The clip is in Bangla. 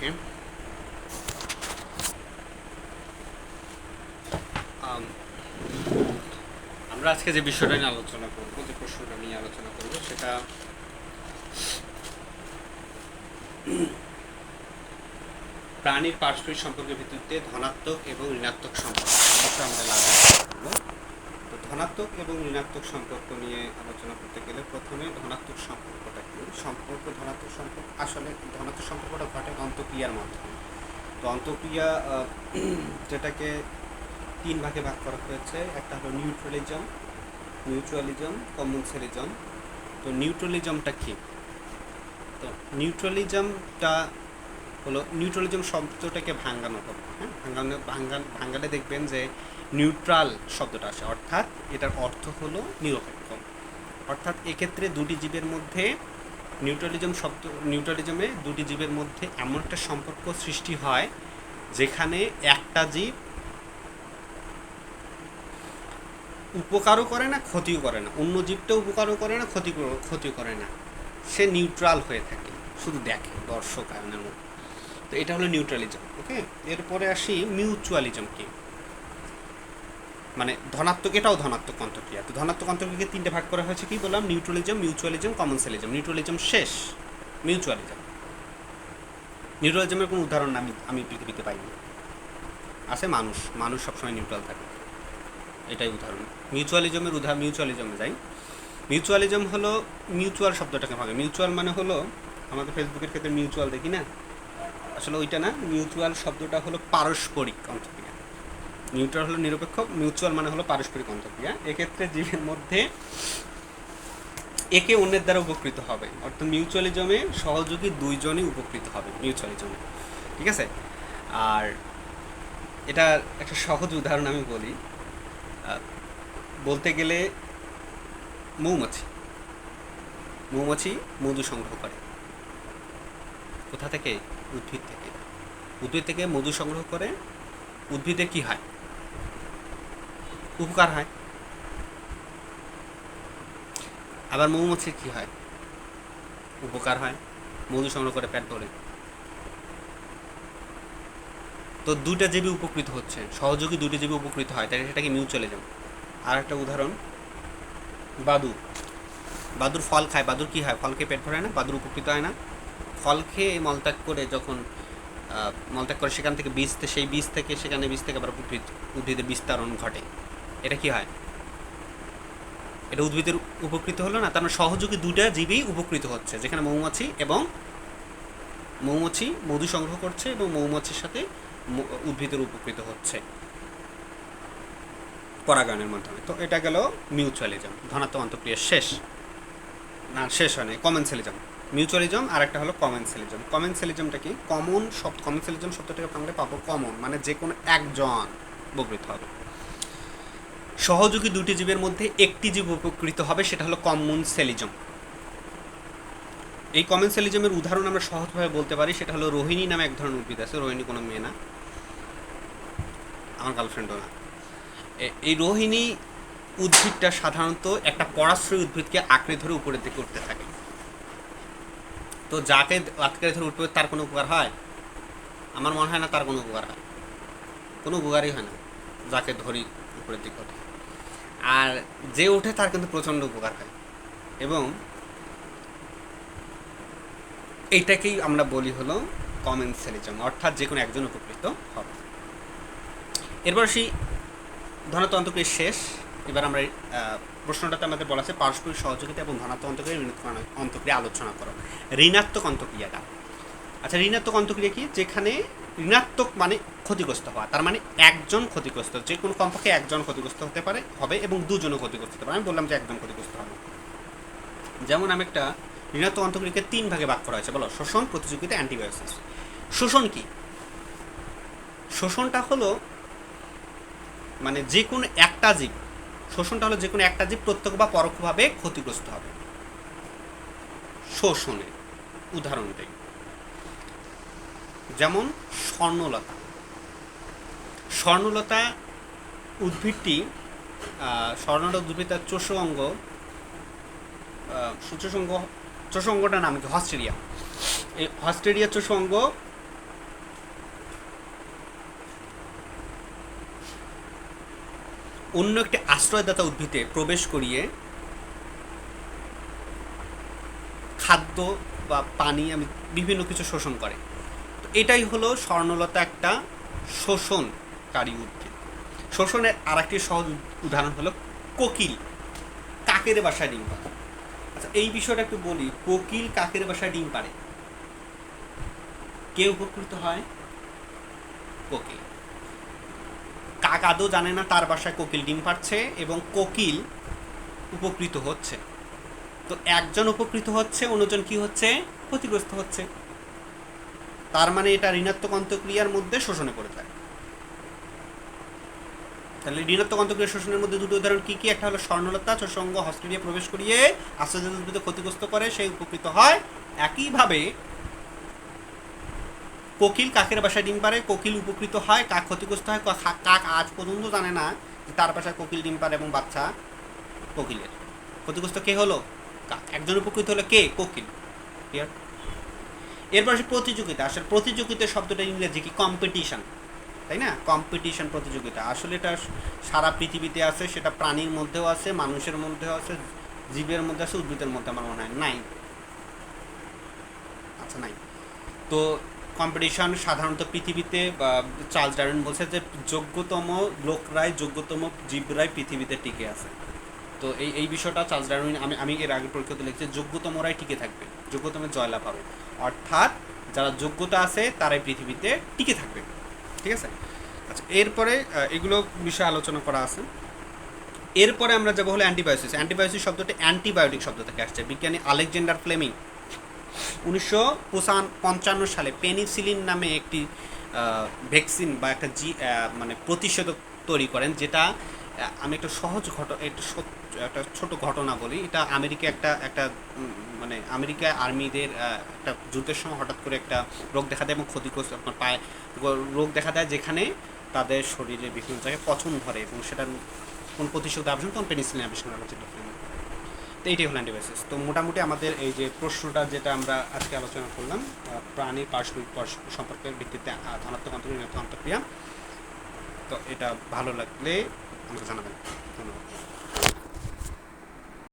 সবাইকে। আমরা আজকে যে বিষয়টা নিয়ে আলোচনা করব, যে প্রশ্নটা নিয়ে আলোচনা করব, সেটা প্রাণীর পারস্পরিক সম্পর্কের ভিত্তিতে ধনাত্মক এবং ঋণাত্মক সম্পর্ক আমরা আলোচনা করব। তো ধনাত্মক এবং ঋণাত্মক সম্পর্ক নিয়ে আলোচনা করতে গেলে প্রথমে ধনাত্মক সম্পর্কটা কি? ধনাত্মক সম্পর্ক আসলে ধনাত্মক সম্পর্কটা ঘটে অন্তঃক্রিয়ার মাধ্যমে। তো অন্তঃক্রিয়া যেটাকে তিন ভাগে ভাগ করা হয়েছে, একটা হলো মিউচুয়ালিজম, কমেন্সালিজম। তো নিউট্রালিজমটা কি? তো নিউট্রালিজম শব্দটাকে ভাঙানো হবে। হ্যাঁ, ভাঙালে দেখবেন যে নিউট্রাল শব্দটা আসে, অর্থাৎ এটার অর্থ হলো নিরপেক্ষ। অর্থাৎ এক্ষেত্রে দুটি জীবের মধ্যে নিউট্রালিজমে দুটি জীবের মধ্যে এমন একটা সম্পর্ক সৃষ্টি হয় যেখানে একটা জীব উপকারও করে না, ক্ষতিও করে না, অন্য জীবটা উপকারও করে না, ক্ষতিও করে না, সে নিউট্রাল হয়ে থাকে, শুধু দেখে দর্শক আয়নের মতো। তো এটা হলো নিউট্রালিজম। ওকে, এরপরে আসি মিউচুয়ালিজম কি? মানে ধনাত্মক, এটাও ধনাত্মক অন্তঃক্রিয়া। তো ধনাত্মক অন্তঃক্রিয়াকে তিনটে ভাগ করা হয়েছে, কি বললাম? নিউট্রালিজম, মিউচুয়ালিজম, কমেন্সালিজম। নিউট্রালিজম শেষ, নিউট্রালিজমের কোনো উদাহরণ আমি পৃথিবীতে পাইনি। আছে মানুষ সবসময় নিউট্রাল থাকে, এটাই উদাহরণ। মিউচুয়ালিজমে যাই। মিউচুয়ালিজম হলো মিউচুয়াল শব্দটাকে ভাগে। মিউচুয়াল মানে হলো, আমাদের ফেসবুকের ক্ষেত্রে মিউচুয়াল দেখি না, আসলে ওইটা না। মিউচুয়াল শব্দটা হলো পারস্পরিক অন্তঃক্রিয়া। নিউট্রাল হলো নিরপেক্ষ, মিউচুয়াল মানে হলো পারস্পরিক অন্তঃক্রিয়া। এক্ষেত্রে জীবের মধ্যে একে অন্যের দ্বারা উপকৃত হবে, অর্থাৎ মিউচুয়ালিজমে সহযোগী দুইজনই উপকৃত হবে মিউচুয়ালিজমে। ঠিক আছে? আর এটা একটা সহজ উদাহরণ আমি বলি, বলতে গেলে মৌমাছি মধু সংগ্রহ করে কোথা থেকে? উদ্ভিদ থেকে মধু সংগ্রহ করে। উদ্ভিদের কি হয়? উপকার হয়। আবার মৌমাছির কি হয়? উপকার হয়, মধু সংগ্রহ করে পেট ভরে। তো দুইটা জীবী উপকৃত হচ্ছে, সহযোগী দুইটা জীবী উপকৃত হয়, তাই সেটাকে মিউচুয়ালিজম। আর একটা উদাহরণ, বাদুর ফল খায়। বাদুর কি হয়? ফল খেয়ে পেট ভরে না, বাদুর উপকৃত হয় না? ফল খেয়ে মলত্যাগ করে, যখন মলত্যাগ করে সেখান থেকে সেই বীজ থেকে আবার উদ্ভিদের বিস্তারণ ঘটে। এটা কি হয়? এটা উদ্ভিদের উপকৃত হলো না? তার মানে সহযোগী দুটা জীবই উপকৃত হচ্ছে, যেখানে মৌমাছি মধু সংগ্রহ করছে এবং মৌমাছির সাথে উদ্ভিদের উপকৃত হচ্ছে পরাগায়নের মাধ্যমে। তো এটা গেল মিউচুয়ালিজম। ধনাত্মক অন্তঃক্রিয়া শেষ হয় না, কমেন্সালিজম। মিউচুয়ালিজম আর একটা হলো কমেন্সালিজম। কমেন্সালিজমটা কি? কমেন্সালিজম শব্দটাকে বাংলায় পাবো কমন, মানে যে কোনো একজন উপকৃত হবে। সহযোগী দুটি জীবের মধ্যে একটি জীব উপকৃত হবে, সেটা হলো কমেন্সালিজম। এই কমেন্সালিজমের উদাহরণ আমরা সহজভাবে বলতে পারি, সেটা হলো রোহিণী নামে এক ধরনের উদ্ভিদ আছে। রোহিণী কোনো মেয়ে না, আমার গার্লফ্রেন্ডও না। এই রোহিণী উদ্ভিদটা সাধারণত একটা পরাশ্রয়ী উদ্ভিদকে আঁকড়ে ধরে উপরের দিকে উঠতে থাকে। তো যাকে আঁকড়ে ধরে উঠবে তার কোনো উপকার হয়? আমার মনে হয় না তার কোনো উপকার হয়, কোনো উপকারই হয় না যাকে ধরি উপরের দিকে ওঠে। আর যে ওঠে তার কিন্তু প্রচণ্ড উপকার হয়, এবং এইটাকেই আমরা বলি হলো কমেন্সালিজম, অর্থাৎ যে কোনো একজন উপকৃত হবে। এরপর সেই ধনাত্মক অন্তঃক্রিয়া শেষ। এবার আমরা প্রশ্নটাতে আমাদের বলা আছে পারস্পরিক সহযোগিতা এবং ধনাত্মক অন্তঃক্রিয়া, ঋণাত্মক অন্তঃক্রিয়া আলোচনা করো। ঋণাত্মক অন্তঃক্রিয়াটা, আচ্ছা, ঋণাত্মক অন্তঃক্রিয়া কি? যেখানে ঋণাত্মক মানে ক্ষতিগ্রস্ত হওয়া, তার মানে একজন ক্ষতিগ্রস্ত, যে কোনো কমপক্ষে একজন ক্ষতিগ্রস্ত হবে এবং দুজনও ক্ষতিগ্রস্ত হতে পারে। আমি বললাম যে একজন ক্ষতিগ্রস্ত হবে। যেমন আমি একটা ঋণাত্মক অন্তঃক্রিয়াকে তিন ভাগে ভাগ করা হয়েছে, বলো শোষণ, প্রতিযোগিতা, অ্যান্টিবায়োসিস। শোষণ কি? শোষণটা হলো মানে যে কোনো একটা জীব, শোষণটা হলো যে কোনো একটা জীব প্রত্যক্ষ বা পরোক্ষভাবে ক্ষতিগ্রস্ত হবে। শোষণে উদাহরণ দেই, যেমন স্বর্ণলতা উদ্ভিদটি, তার চোষ অঙ্গটার নাম কি? হস্টেরিয়া। এই হস্টেরিয়া চোষ অঙ্গ অন্য একটি আশ্রয়দাতা উদ্ভিদে প্রবেশ করিয়ে খাদ্য বা পানি আমি বিভিন্ন কিছু শোষণ করে। তো এটাই হলো স্বর্ণলতা একটা শোষণকারী উদ্ভিদ। শোষণের আর একটি সহজ উদাহরণ হলো কোকিল কাকের বাসায় ডিম পাড়ে। আচ্ছা, এই বিষয়টা একটু বলি। কোকিল কাকের বাসায় ডিম পাড়ে, কে উপকৃত হয়? কোকিল। কাক আদৌ জানে না তার বাসায় কোকিল ডিম পাড়ছে এবং কোকিল উপকৃত হচ্ছে। তো একজন উপকৃত হচ্ছে, অন্যজন কি হচ্ছে? ক্ষতিগ্রস্ত হচ্ছে। তার মানে এটা ঋণাত্মক অন্তঃক্রিয়ার মধ্যে শোষণে পড়ে যায়। তাহলে ঋণাত্মক অন্তঃক্রিয়া শোষণের মধ্যে দুটো উদাহরণ কি কি? একটা হলো স্বর্ণলতা চোষঙ্গ হস্টেলিয়া প্রবেশ করিয়ে আশ্রয়জাত উদ্ভিদকে ক্ষতিগ্রস্ত করে, সে উপকৃত হয়। একইভাবে কোকিল কাকের বাসায় ডিম পারে, কোকিল উপকৃত হয়, কাক ক্ষতিগ্রস্ত হয়। কাক আজ পর্যন্ত জানে না যে তার বাসায় কোকিল ডিম পারে এবং বাচ্চা কোকিলের। ক্ষতিগ্রস্ত কে হলো? কাক। একজন উপকৃত হলো কে? কোকিল। ক্লিয়ার? এরপর আসে প্রতিযোগিতা। আসলে প্রতিযোগিতা শব্দটা ইংরেজি কি? কম্পিটিশন, তাই না? কম্পিটিশন, প্রতিযোগিতা। আসলে এটা সারা পৃথিবীতে আছে, সেটা প্রাণীর মধ্যেও আছে, মানুষের মধ্যেও আছে, জীবের মধ্যে আছে, উদ্ভিদের মধ্যে আমার মনে হয় নাই। আচ্ছা, নাই। তো কম্পিটিশন সাধারণত পৃথিবীতে চার্লস ডারউইন বলছে যে যোগ্যতম লোকরাই, যোগ্যতম জীবরাই পৃথিবীতে টিকে আছে। তো এই বিষয়টা চার্লস ডারউইন, আমি এর আগে পরীক্ষাতে লিখছি, যোগ্যতমরাই টিকে থাকবে, যোগ্যতম জয়লাভ হবে। অর্থাৎ যারা যোগ্যতা আছে তারাই পৃথিবীতে টিকে থাকবে। ঠিক আছে? আচ্ছা, এরপরে এগুলো বিষয়ে আলোচনা করা আছে। এরপরে আমরা যাবো হলো অ্যান্টিবায়োসিস। অ্যান্টিবায়োসিস শব্দটি অ্যান্টিবায়োটিক শব্দ থেকে আসছে। বিজ্ঞানী আলেকজান্ডার ফ্লেমিং 1955 সালে পেনিসিলিন নামে একটি ভ্যাকসিন বা একটা মানে প্রতিষেধক তৈরি করেন, যেটা আমি একটা সহজ একটা ছোট ঘটনা বলি। এটা আমেরিকা একটা মানে আমেরিকা আর্মিদের একটা যুদ্ধের সময় হঠাৎ করে একটা রোগ দেখা দেয় এবং ক্ষতিগ্রস্ত আপনার পায়ে রোগ দেখা দেয়, যেখানে তাদের শরীরে বিভিন্ন জায়গায় পচন ধরে এবং সেটা কোন প্রতিষেধক আবিষ্কার, তখন পেনিসিলিন আবিষ্কার করা হয়েছিল। তো এইটাই হলো অ্যান্টিবায়োটিক্স। তো মোটামুটি আমাদের এই যে প্রশ্নটা যেটা আমরা আজকে আলোচনা করলাম, প্রাণীর পার্শ্বিক সম্পর্কের ভিত্তিতে ধনাত্মক অন্তর্ক্রিয়া, ঋণাত্মক অন্তর্ক্রিয়া। তো এটা ভালো লাগলে আমাকে জানাবেন। ধন্যবাদ।